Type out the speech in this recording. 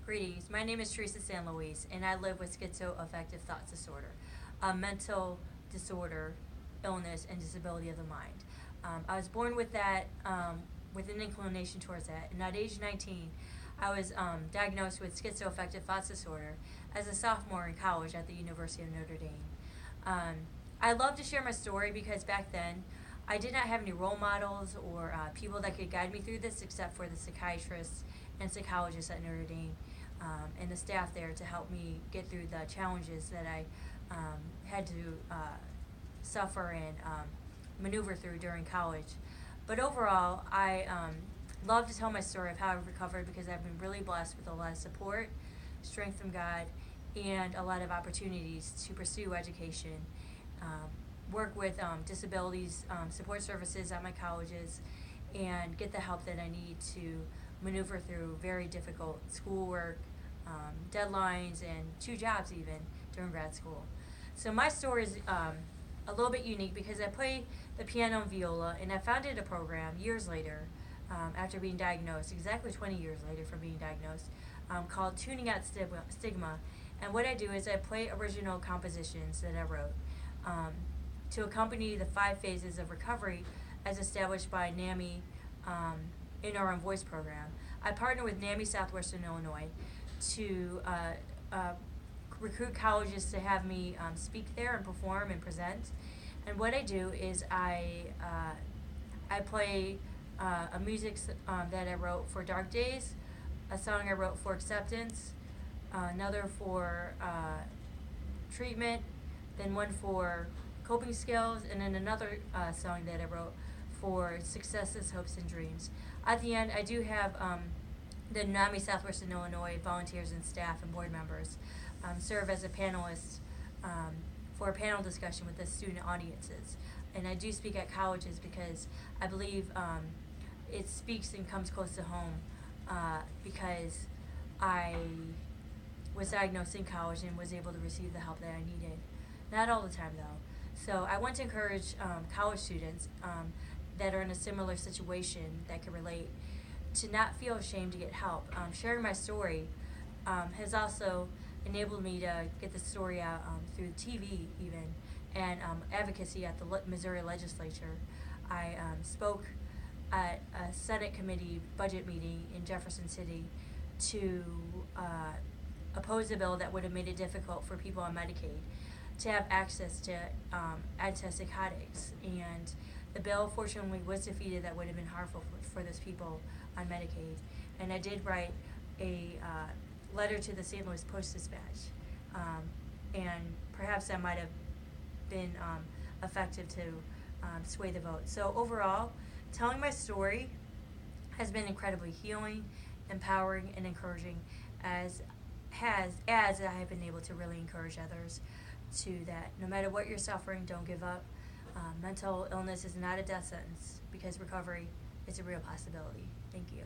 Greetings. My name is Teresa San Luis, and I live with schizoaffective thought disorder, a mental disorder, illness, and disability of the mind. I was born with that, with an inclination towards that, and at age 19, I was diagnosed with schizoaffective thought disorder as a sophomore in college at the University of Notre Dame. Um, I love to share my story because back then, I did not have any role models or people that could guide me through this except for the psychiatrists and psychologists at Notre Dame and the staff there to help me get through the challenges that I had to suffer and maneuver through during college. But overall, I love to tell my story of how I've recovered because I've been really blessed with a lot of support, strength from God, and a lot of opportunities to pursue education, work with disabilities support services at my colleges, and get the help that I need to maneuver through very difficult schoolwork, deadlines, and 2 jobs even during grad school. So my story is a little bit unique because I play the piano and viola, and I founded a program years later after being diagnosed, exactly 20 years later from being diagnosed, called Tuning Out Stigma. And what I do is I play original compositions that I wrote to accompany the 5 phases of recovery as established by NAMI in our own voice program. I partner with NAMI Southwestern Illinois to recruit colleges to have me speak there and perform and present. And what I do is I play a music that I wrote for Dark Days, a song I wrote for Acceptance, another for Treatment, then one for Coping Skills, and then another song that I wrote for Successes, Hopes, and Dreams. At the end, I do have the NAMI Southwestern Illinois volunteers and staff and board members serve as a panelist for a panel discussion with the student audiences. And I do speak at colleges because I believe it speaks and comes close to home because I was diagnosed in college and was able to receive the help that I needed. Not all the time, though. So I want to encourage college students that are in a similar situation that can relate to not feel ashamed to get help. Sharing my story has also enabled me to get the story out through TV even, and advocacy at the Missouri legislature. I spoke at a Senate committee budget meeting in Jefferson City to oppose a bill that would have made it difficult for people on Medicaid to have access to antipsychotics. And the bill, fortunately, was defeated. That would have been harmful for those people on Medicaid. And I did write a letter to the St. Louis Post-Dispatch. And perhaps that might have been effective to sway the vote. So overall, telling my story has been incredibly healing, empowering, and encouraging as I have been able to really encourage others to that no matter what you're suffering, don't give up. Mental illness is not a death sentence because recovery is a real possibility. Thank you.